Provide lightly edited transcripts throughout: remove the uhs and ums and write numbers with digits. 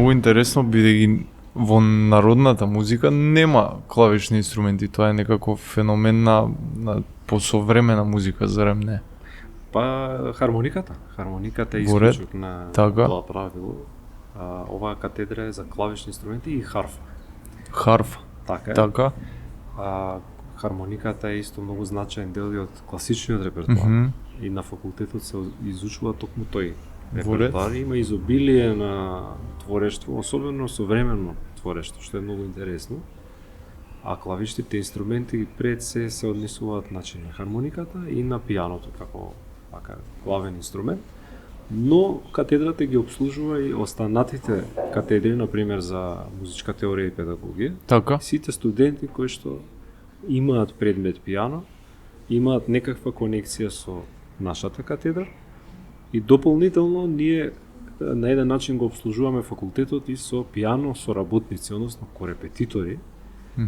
многу интересно бидејќи во народната музика нема клавишни инструменти, тоа е некако феномен на посовремена музика, зарем не? Па хармониката е исклучок на тоа правило. Оваа катедра е за клавишни инструменти и харфа. Харфа. Така. Хармониката е исто многу значаен дел од класичниот репертоар. И на факултетот се изучува токму тој репертоар. Има изобилие на творештво, особено современо творештво, што е многу интересно. А клавишните инструменти пред се однесуваат на хармониката и на пијаното како главен инструмент. Но катедрата ги обслужува и останатите катедри, например за музичка теорија и педагогија. Така. Сите студенти кои што имаат предмет пијано, имаат некаква конекција со нашата катедра и дополнително ние на еден начин го обслужуваме факултетот и со пијано соработници, односно корепетитори,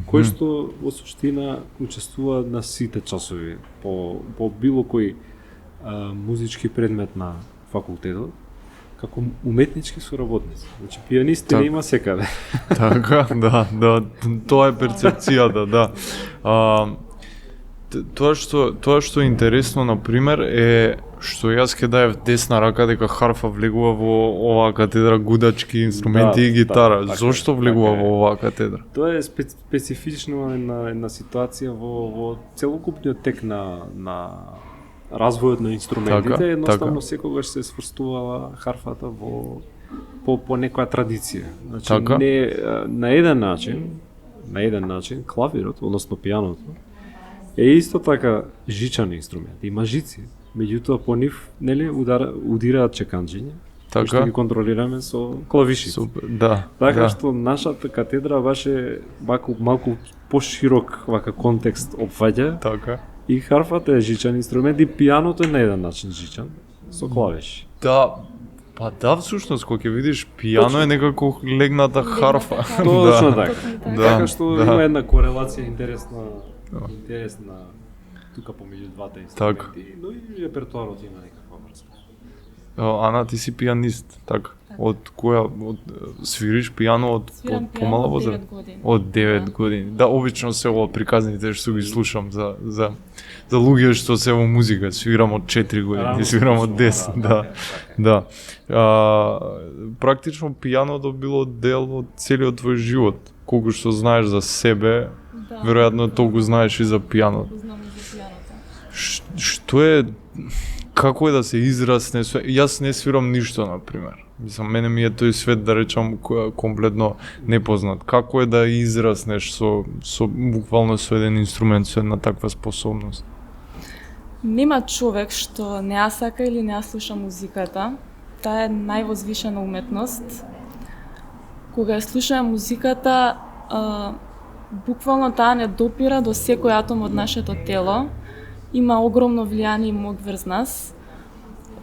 кои што во суштина учествуваат на сите часови по било кој музички предмет на факултетот, како уметнички соработници. Значи пијанисти има секаде. Така, да, тоа е перцепцијата, да. Тоа што е интересно, например, е што јас ке даев десна рака дека харфа влегува во оваа катедра, гудачки инструменти и гитара. Зошто влегува во оваа катедра? Тоа е специфично една ситуација во целокупниот тек на развојот на инструментите. Едноставно секогаш се сврстувала харфата по некоја традиција. Значи не на еден начин клавирот, односно пијаното, е исто така жичен инструмент. Има жици, меѓутоа по нив удираат чеканџиња, што ги контролираме со клавиши. Така што нашата катедра беше малку поширок контекст опфаќа. Така. И харфата е жичен инструмент и пијаното е на еден начин жичен со клавиши. Да, всушност кога ќе видиш пијано е некако легната харфа. Точно така. Така што има една корелација интересна тука помеѓу двата инструменти, но и репертоарот има некаква врска. Ана, ти си пијанист, така? Од која свириш пијано од помала возраст? Од 9 години. Да, обично се во приказните што ги слушам за луѓе што се во музика, свирам од 4 години, свирам од 10, да. Практично пијаното било дел од целиот твој живот. Колку што знаеш за себе, веројатно толку знаеш и за пијаното. Што е, како е да се израсне? Јас не свирам ништо, например. Мислам, мене ми е тој свет, да речам, комплетно непознат. Како е да израснеш буквално со еден инструмент, со една таква способност? Нема човек што не ја сака или не ја слуша музиката. Таа е највозвишена уметност. Кога ја слушаме музиката, буквално таа не допира до секој атом од нашето тело. Има огромно влијание и мог врз нас.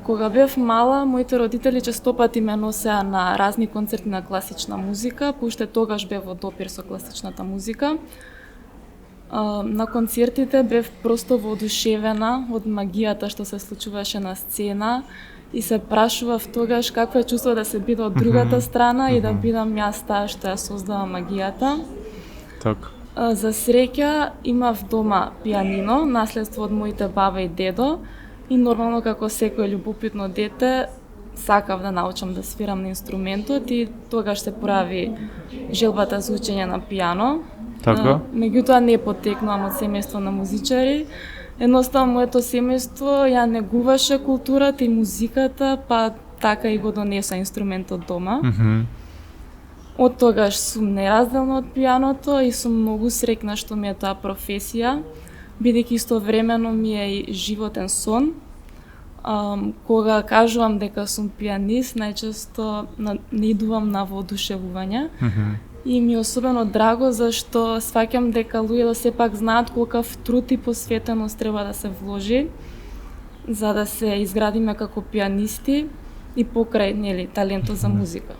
Кога бев мала, моите родители честопати ме носеа на разни концерти на класична музика, пошто тогаш бев во допир со класичната музика. На концертите бев просто воодушевена од магијата што се случуваше на сцена и се прашував тогаш какво е чувство да се биде од другата страна и да бидам јас таа што ја создава магијата. Така. За среќа имав дома пијанино, наследство од моите баба и дедо, и нормално како секој љубопитно дете сакав да научам да свирам на инструментот и тогаш се прави желбата за учење на пијано. Така? Меѓутоа не потекнувам од семејство на музичари. Едноставно моето семејство ја негуваше културата и музиката, па така и го донеса инструментот дома. Од тогаш сум неразделна од пијаното и сум многу среќна што ми е таа професија, бидејќи истовремено ми е и животен сон. Кога кажувам дека сум пијанист, најчесто наидувам на воодушевување. И ми е особено драго зашто сваќам дека луѓето сепак знаат колкав труд и посветеност треба да се вложи за да се изградиме како пијанисти и покрај талентот за музика.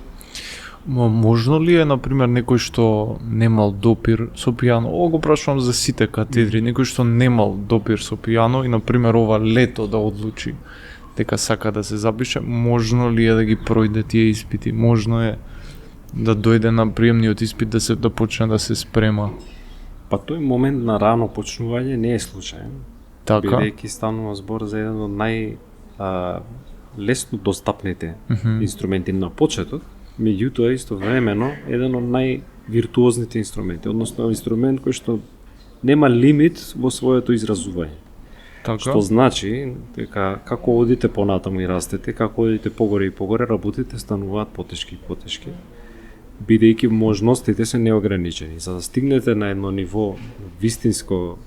Можно ли е, например, некој што немал допир со пијано? Ова го прашувам за сите катедри. Некој што немал допир со пијано и, например, ова лето да одлучи дека сака да се запише, можно ли е да ги пројде тие испити? Можно е да дојде на приемниот испит да почне да се спрема? Па тој момент на рано почнување не е случаен. Така. Бидејќи станува збор за еден од лесно достапните инструменти на почеток, меѓутоа истовремено еден од највиртуозните инструменти, односно инструмент кој што нема лимит во своето изразување. Така. Што значи дека како одите понатаму и растете, како одите погоре и погоре, работите стануваат потешки и потешки, бидејќи можностите се неограничени. За да стигнете на едно ниво вистинско,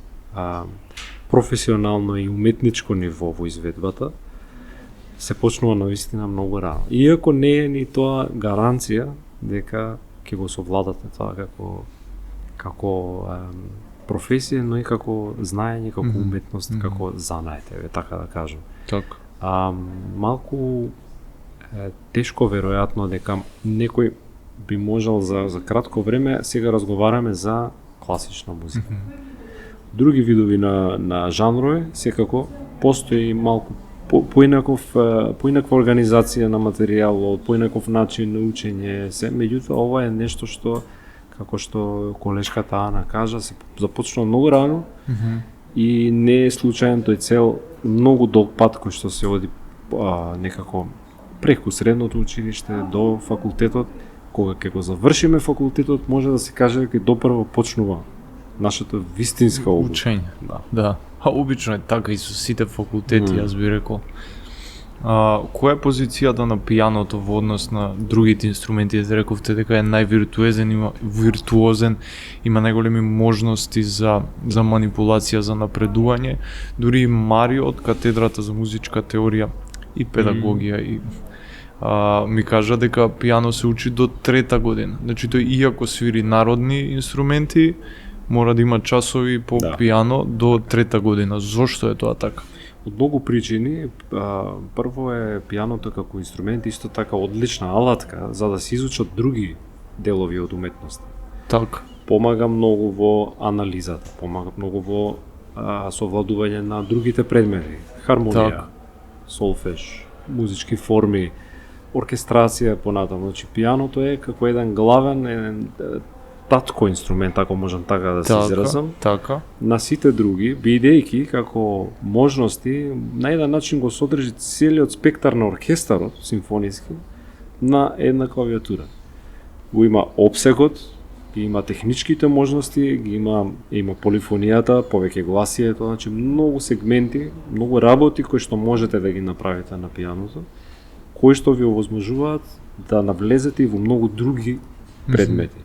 професионално и уметничко ниво во изведбата, се почнува навистина многу рано. Иако не е ни тоа гаранција дека ќе го совладате тоа како професија, но и како знаење, како уметност, како занаете, така да кажам. Така. Малку тешко веројатно дека некој би можел за кратко време, сега разговараме за класична музика. Други видови на жанрови, секако постои малку поинаква организација на материјалот, поинаков начин на учење, меѓутоа ова е нешто што, како што колешката Ана кажа, се започнува многу рано и не е случаен тој цел многу долг пат кој што се оди некако преку средното училиште до факултетот. Кога ќе го завршиме факултетот, може да се каже дека допрво почнува нашата вистинска учење. Да. Обично е така и со сите факултети, јас би рекол. Која е позицијата на пијаното во однос на другите инструменти? Рековте дека е највиртуозен, има најголеми можности за манипулација, за напредување. Дури и Марио од катедрата за музичка теорија и педагогија и ми кажа дека пијано се учи до 3-та година. Значи тој иако свири народни инструменти, мора да има часови по пијано до 3-та година. Зошто е тоа така? Од многу причини. Прво е пијаното како инструмент исто така одлична алатка за да се изучат други делови од уметноста. Така. Помага многу во анализата, помага многу во совладување на другите предмети, хармонија, солфеж, музички форми, оркестрација понатаму. Значи пијаното е како еден главен, татко инструмент, ако можам така да се изразам, на сите други, бидејќи како можности на еден начин го содржи целиот спектар на оркестарот симфониски на една клавиатура. Го има опсегот, ги има техничките можности, ги има полифонијата, повеќе гласието, значи многу сегменти, многу работи кои што можете да ги направите на пијаното, кои што ви овозможуваат да навлезете и во многу други предмети.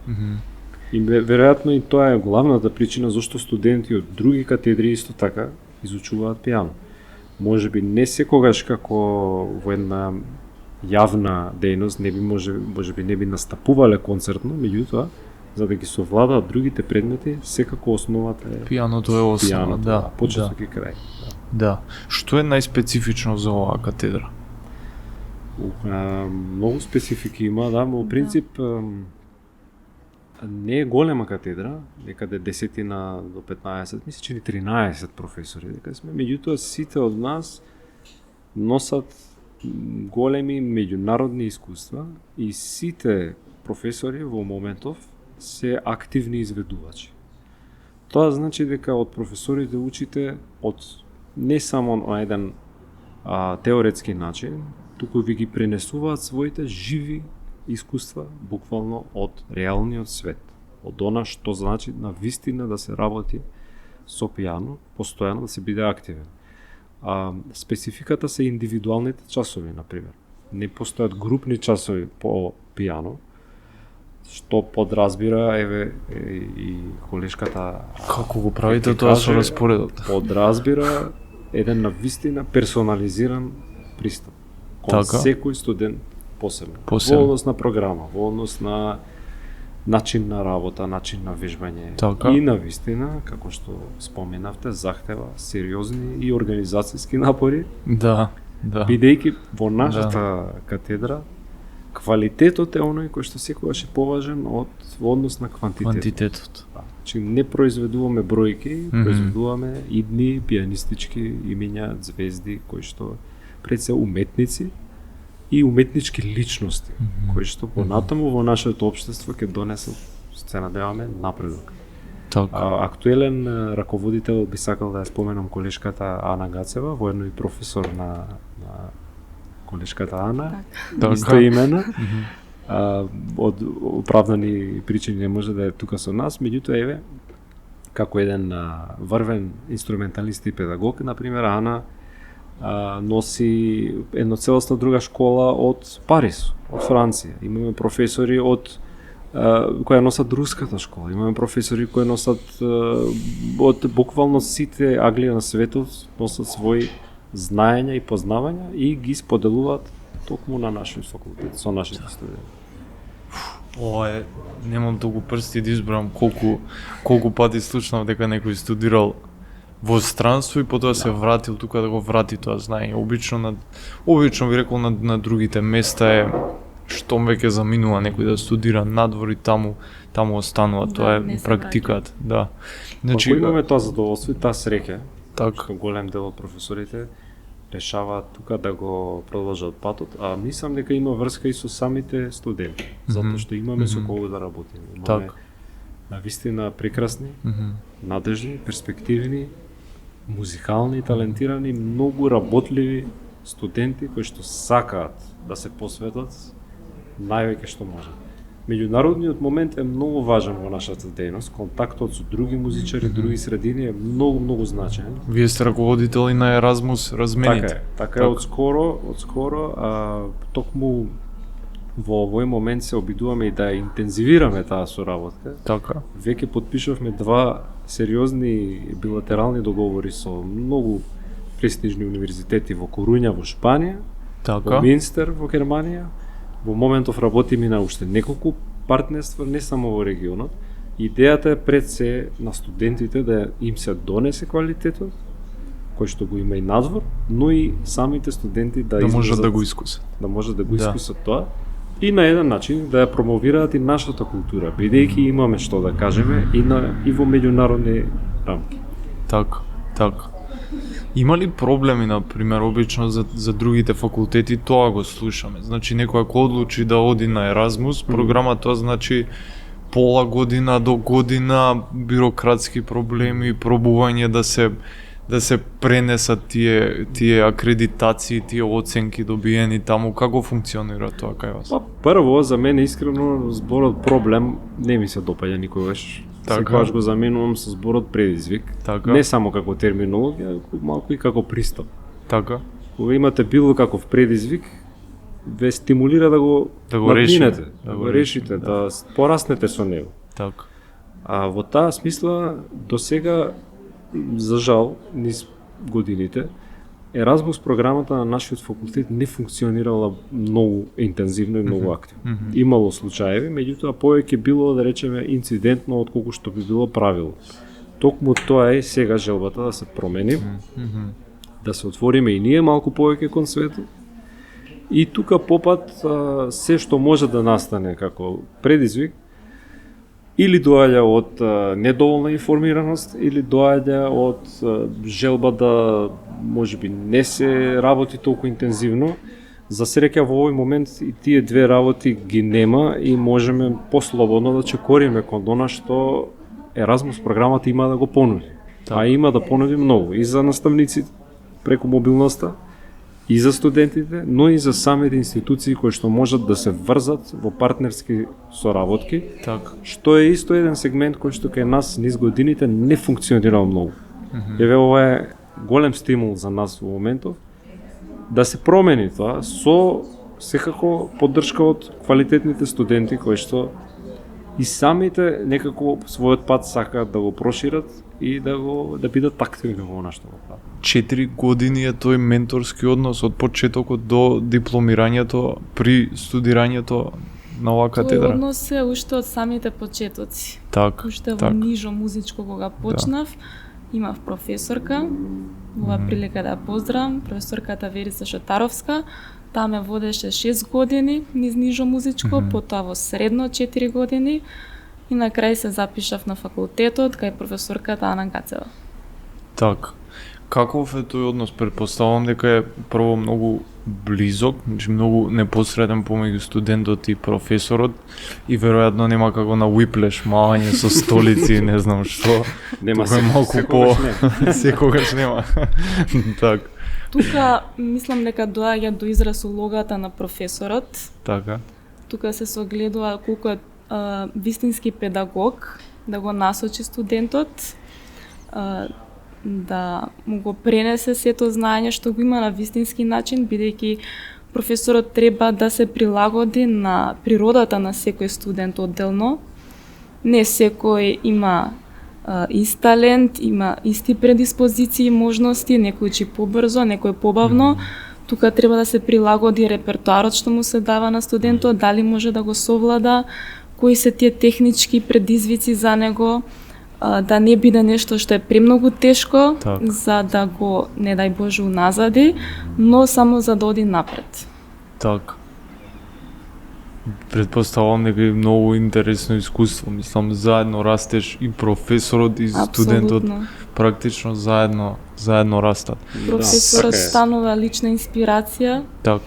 И веројатно и тоа е главната причина зашто студенти од други катедри исто така изучуваат пијано. Можеби не секогаш како во една јавна дејност, можеби не би настапувале концертно, меѓутоа за да ги совладаат другите предмети, секако основата е пијаното е основа, да, почеток и крај. Да. Што е најспецифично за оваа катедра? Многу специфики има, да, во принцип не е голема катедра, некаде 10 до 15, мисля че 13 професори дека сме, меѓутоа сите од нас носат големи меѓународни искуства и сите професори во моментов се активни изведувачи. Тоа значи дека од професорите учите од не само на еден теоретски начин, туку ви ги пренесуваат своите живи искуства буквално од реалниот свет, од она што значи на вистина да се работи со пијано, постојано да се биде активен. Спецификата се индивидуалните часови, например. Не постојат групни часови по пијано, што подразбира, и колешката како го правите тоа со распоредот? Подразбира еден навистина персонализиран пристап кон секој студент посебно. Во однос на програма, во однос на начин на работа, начин на вежбање. И навистина, како што споменавте, захтева сериозни и организацијски напори. Да. Бидејќи во нашата катедра квалитетот е оној кој што секогаш е поважен во однос на квантитетот. Значи не произведуваме бројки, произведуваме идни пијанистички имиња, звезди кои што пред се уметници, и уметнички личности, кои што понатаму во нашето општество ќе донесат, се надеваме, напредок. Актуелен раководител би сакал да ја споменам колешката Ана Гацева, воедно и професор на колешката Ана, исто имена. Од оправдани причини не може да е тука со нас, меѓутоа еве како еден врвен инструменталист и педагог, например, Ана носи една целосна друга школа од Париз, од Франција. Имаме професори кои носат руската школа, имаме професори кои носат од буквално сите аглии на светот, носат своји знаења и познавања и ги споделуваат токму на нашиот факултет, со нашите студенти. Немам толку прсти да избрам колку пати слушнав дека некој студирал во странство и потоа се вратил тука да го врати тоа знаење. Обично ви рекол на другите места е штом веќе заминува некој да студира надвор и таму останува, тоа е практиката, да. Значи имаме тоа задоволство и таа среќа, што голем дел од професорите решаваат тука да го продолжат патот, а мислам дека има врска и со самите студенти, затоа што имаме со кого да работиме. Имаме навистина прекрасни, надежни, перспективни, музикални и талентирани, многу работливи студенти кои што сакаат да се посветат највеќе што можат. Меѓународниот момент е многу важен во нашата дејност, контактот со други музичари, други средини е многу значаен. Вие сте раководител и на Еразмус размените. Така е, одскоро, токму во овој момент се обидуваме и да интензивираме таа соработка. Така. Веќе потпишавме 2 сериозни билатерални договори со многу престижни универзитети во Корунја во Шпанија, во Минстер во Германија. Во моментов работиме на уште неколку партнерства, не само во регионот. Идејата е пред се на студентите да им се донесе квалитетот, кој што го има и надвор, но и самите студенти да можат да го искусат. Да можат да го искусат тоа. И на еден начин да ја промовираат и нашата култура, бидејќи имаме што да кажеме и во меѓународни рамки. Така. Има ли проблеми, например, обично за другите факултети, тоа го слушаме. Значи, некој ако одлучи да оди на Еразмус, програмата значи пола година до година, бирократски проблеми, пробување да се пренесат тие акредитации, тие оценки добиени таму. Како функционира тоа кај вас? Прво, за мене искрено зборот проблем не ми се допаѓа никогаш. Секогаш го заменувам со зборот предизвик. Не само како терминологија, малку и како пристап. Кога имате било каков предизвик, ве стимулира да го надминете, да го решите, да пораснете со него. А во таа смисла, до сега, за жал, низ годините, Еразмус програмата на нашиот факултет не функционирала многу интензивно и многу активно. Имало случаеви, меѓутоа повеќе било, да речеме, инцидентно отколку што би било правило. Токму тоа е сега желбата да се промени, да се отвориме и ние малку повеќе кон светот. И тука попат се што може да настане како предизвик, или доаѓа од недоволна информираност, или доаѓа од желба да можеби не се работи толку интензивно. За среќа во овој момент и тие две работи ги нема и можеме послободно да чекориме кон она што Еразмус програмата има да го понуди. А има да понуди многу и за наставниците преку мобилноста, и за студентите, но и за самите институции кои што можат да се врзат во партнерски соработки, што е исто еден сегмент кој што кај нас низ годините не функционира многу. Еве ова е голем стимул за нас во моментов да се промени тоа со секако поддршка од квалитетните студенти кои што и самите некако својот пат сакаат да го прошират и да бидат активни во она што го прават. 4 години е тој менторски однос од почетокот до дипломирањето при студирањето на оваа катедра. Тој однос е уште од самите почетоци. Уште во нижо музичко кога почнав, имав професорка, ова прилика да поздравам, професорката Верица Шотаровска. Таа ме водеше 6 години низ нижо музичко, потоа во средно 4 години и на крај се запишав на факултетот кај професорката Ана Гацева. Каков е тој однос? Претпоставувам дека е прво многу близок, значи многу непосреден помеѓу студентот и професорот и веројатно нема како на Whiplash магање со столици, не знам што. Нема се малку по секогаш нема. Так. Тука мислам дека доаѓа до израз улогата на професорот. Така. Тука се согледува колку е вистински педагог, да го насочи студентот, да му го пренесе сето знаење што го има на вистински начин, бидејќи професорот треба да се прилагоди на природата на секој студент одделно. Не секој има ист талент, има исти предиспозиции и можности, некој учи побрзо, некој побавно. Тука треба да се прилагоди репертоарот што му се дава на студентот, дали може да го совлада, кои се тие технички предизвици за него, да не биде нешто што е премногу тешко, за да го, не дај Боже, уназади, но само за да оди напред. Так. Предпоставувам дека е многу интересно искуство. Мислам, заедно растеш и професорот и студентот. Апсолутно. Практично заедно растат. Професорот станува лична инспирација. Так.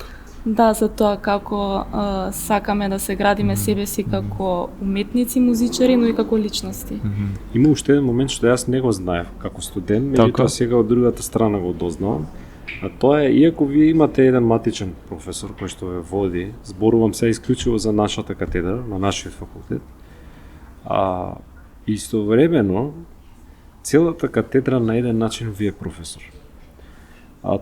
Да, за тоа како сакаме да се градиме себе си како уметници, музичари, но и како личности. Има уште еден момент што јас не го знаев како студент, меѓутоа сега од другата страна го дознавам. А тоа е, иако вие имате еден матичен професор кој што ве води, зборувам се исклучиво за нашата катедра, на нашиот факултет, истовремено целата катедра на еден начин ви е професор.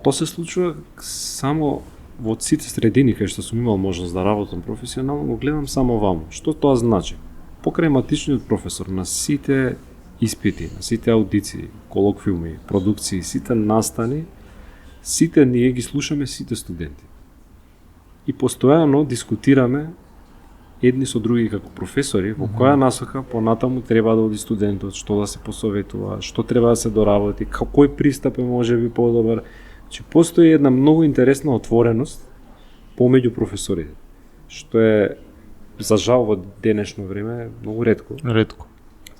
Тоа се случува само во сите средини кај што сум имал можност да работам професионално, го гледам само ваму. Што тоа значи? Покрај матичниот професор на сите испити, на сите аудиции, колоквиуми, продукции, сите настани, сите ние ги слушаме сите студенти. И постојано дискутираме едни со други како професори, во која насока понатаму треба да оди студентот, што да се посоветува, што треба да се доработи, кој пристап е можеби подобар. Че постои една многу интересна отвореност помеѓу професорите, што е за жал во денешно време многу ретко. Ретко.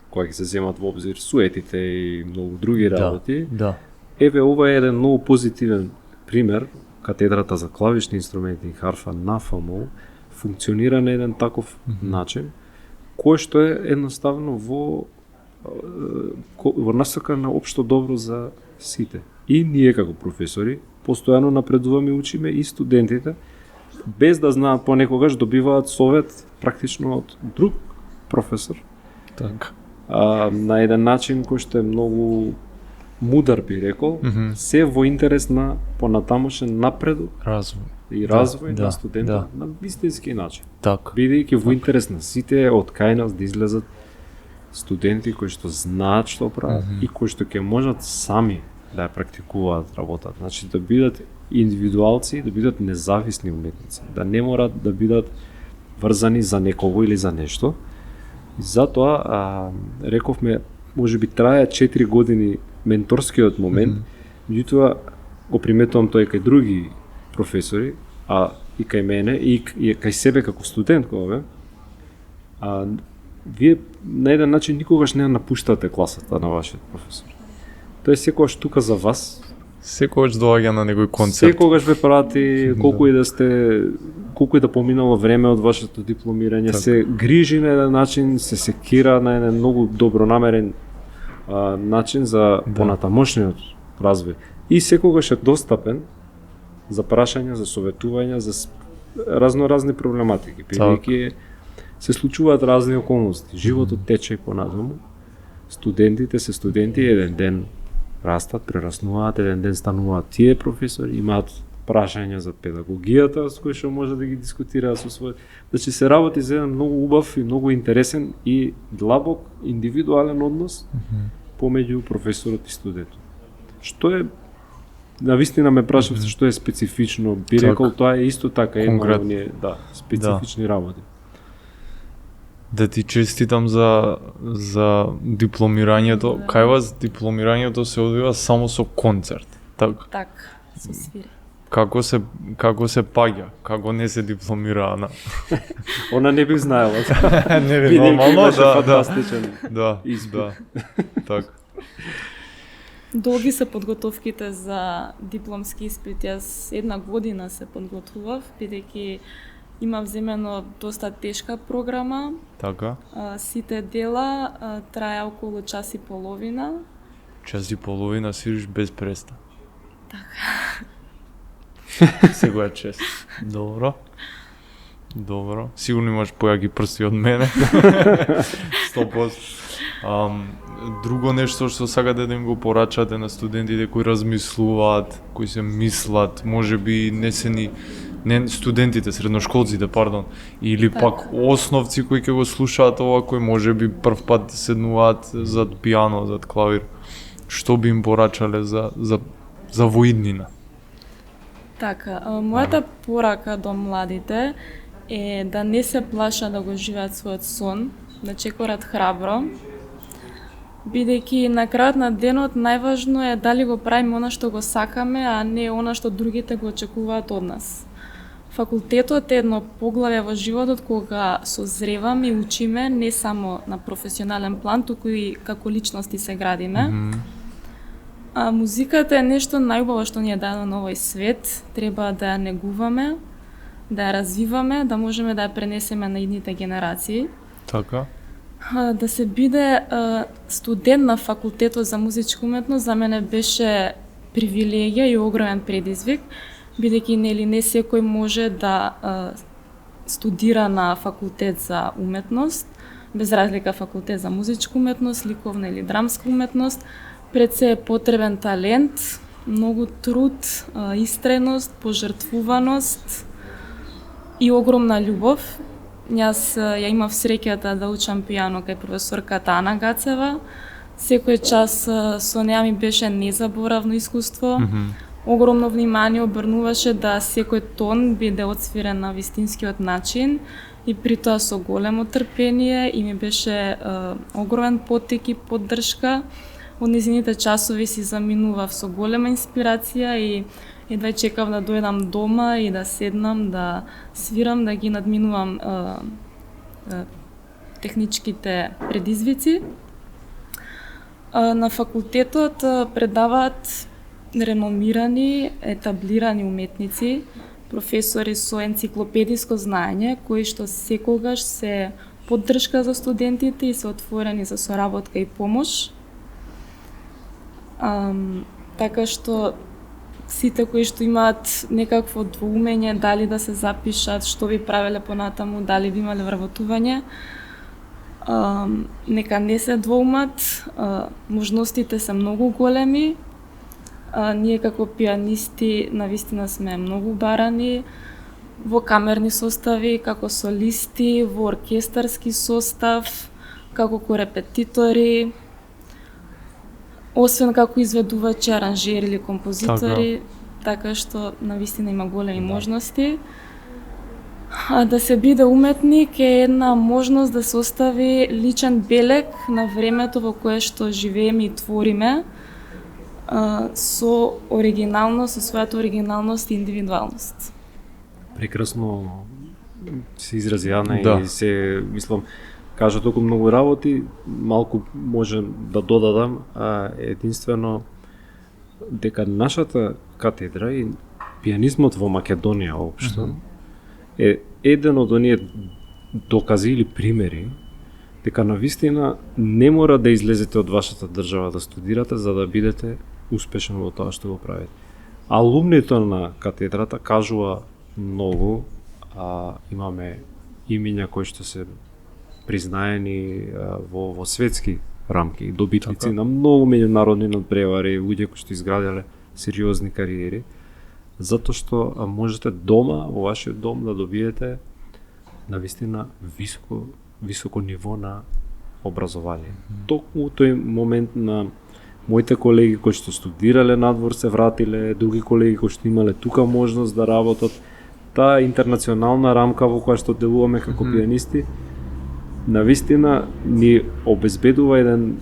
Кога ги се земат во обзир суетите и многу други работи. Да. Еве ова е еден многу позитивен пример. Катедрата за клавишни инструменти и харфа на ФМУ функционира на еден таков начин, кој што е едноставно во насока на општо добро за сите. И ние како професори постојано напредуваме и учиме и студентите, без да знаат понекогаш добиваат совет практично од друг професор. Так. На еден начин кој што е многу мудар, би рекол, се во интерес на понатамошен напредок, развој на студентот на вистински начин. Так. Бидејќи во интерес на сите од кај нас да излезат студенти кои што знаат што прават и кои што ќе можат сами да ја практикуваат работата. Значи да бидат индивидуалци, да бидат независни уметници, да не морат да бидат врзани за некого или за нешто. И затоа рековме, можеби трае 4 години менторскиот момент, меѓутоа го приметувам тој кај други професори, и кај мене, и кај себе како студент кога вие на еден начин никогаш не напуштате класата на вашиот професор. Тој секогаш тука за вас. Секогаш доаѓа на некој концерт. Секогаш ве прати, колку и да поминало време од вашето дипломирање, се грижи на еден начин, се секира на еден многу добронамерен начин за понатамошниот развој. И секогаш е достапен за прашања, за советувања, за разноразни проблематики. Бидејќи се случуваат разни околности. Животот тече и понатаму. Студентите се студенти, еден ден растат, прераснуваат, еден ден стануваат тие професори, имаат прашања за педагогијата, со кои што може да ги дискутираат со свој. Значи се работи за еден многу убав и многу интересен и длабок индивидуален однос помеѓу професорот и студентот. Што е, навистина ме прашавте што е специфично, би рекол тоа е исто така една од оние специфични работи. Да ти честитам за дипломирањето. Кај вас дипломирањето се одвива само со концерт, така? Так, со свири. Како се паѓа? Како не се дипломира Ана? Она не бих знаела. Не би, нормално, да. Бидејќи имаше фантастичен испит. Да. Так. Така. Како се паѓа? Како не се дипломира Ана? Не би, нормално, да. Не би, нормално, да. Так. Бидејќи имаше фантастичен испит. Да. Бидејќи имаше фантастичен испит. Да. Бидејќи имаше фантастичен испит. Да. Долги се подготовките за дипломски испит. Јас 1 година се подготвував, бидејќи имав земено доста тешка програма. Така. Сите дела траја околу час и половина. Час и половина свириш без преста. Така. Сега е чест. Добро. Сигурно имаш појаки прсти од мене. 100%. Друго нешто што сакате да им го порачате на студентите кои размислуваат, кои се мислат, можеби не студентите, средношколците, пардон, или пак основци кои ќе го слушаат ова, кои можеби прв пат седнуваат зад пијано, зад клавир. Што би им порачале за воиднина? Така, мојата порака до младите е да не се плаша да го живеат својот сон, да чекорат храбро, бидејќи на крајот на денот најважно е дали го правиме она што го сакаме, а не она што другите го очекуваат од нас. Факултетот е едно поглавје во животот кога созреваме и учиме не само на професионален план, туку и како личности се градиме. А музиката е нешто најубаво што ни е дадено на овој свет, треба да ја негуваме, да ја развиваме, да можеме да ја пренесеме на идните генерации. Така. Да се биде студент на факултетот за музичка уметност за мене беше привилегија и огромен предизвик, бидејќи не секој може да студира на факултет за уметност, без разлика факултет за музичка уметност, ликовна или драмска уметност. Пред се е потребен талент, многу труд, истреност, пожртвуваност и огромна љубов. Јас ја имав среќата да учам пијано кај професорката Ана Гацева. Секој час со неа ми беше незаборавно искуство. Огромно внимание обрнуваше да секој тон биде отсвирен на вистинскиот начин и при тоа со големо трпение и ми беше огромен поттик и поддршка. Од незините часови си заминував со голема инспирација и едва чекав да дојдам дома и да седнам, да свирам, да ги надминувам техничките предизвици. На факултетот предаваат реномирани, етаблирани уметници, професори со енциклопедиско знаење, кои што секогаш се поддршка за студентите и се отворени за соработка и помош. Така што сите кои што имаат некакво двоумење дали да се запишат, што би правеле понатаму, дали би имале вработување, нека не се двоумат, можностите се многу големи. Ние како пијанисти навистина сме многу барани во камерни состави, како солисти, во оркестарски состав, како корепетитори, освен како изведувачи, аранжери или композитори, така што навистина има големи можности. Да се биде уметник е една можност да се остави личен белег на времето во кое што живееме и твориме, со оригиналност, со својата оригиналност и индивидуалност. Прекрасно се изрази Ана и се, мислам, кажа толку многу работи, малку може да додадам, единствено дека нашата катедра и пијанизмот во Македонија општо е еден од оние докази или примери дека навистина не мора да излезете од вашата држава да студирате за да бидете успешен во тоа што го правите. Алумните на катедрата кажува многу, имаме имиња кои што се признаени во светски рамки, добитници на многу меѓународни надпревари, луѓе кои што изградиле сериозни кариери, затоа што можете дома, во вашиот дом, да добиете навистина високо ниво на образование. Токму тој момент на моите колеги кои што студирале надвор се вратиле, други колеги кои што имале тука можност да работат, таа интернационална рамка во која што делуваме како пијанисти, навистина ни обезбедува еден,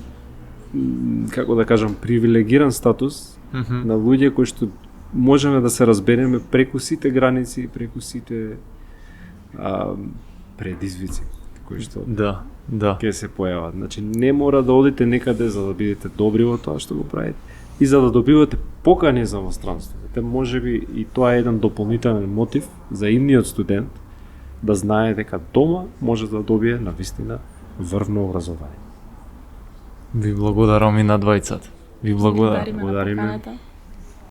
како да кажам, привилегиран статус на луѓе кои што можеме да се разбереме преку сите граници, преку сите предизвици кои што ќе се појават. Значи не мора да одите некаде за да бидете добри во тоа што го правите, и за да добивате покани за во странство. Можеби и тоа е еден дополнителен мотив за идниот студент да знае дека дома може да добие навистина врвно образование. Ви благодарам и на двајцата. Ви благодарам. Благодариме на поканата.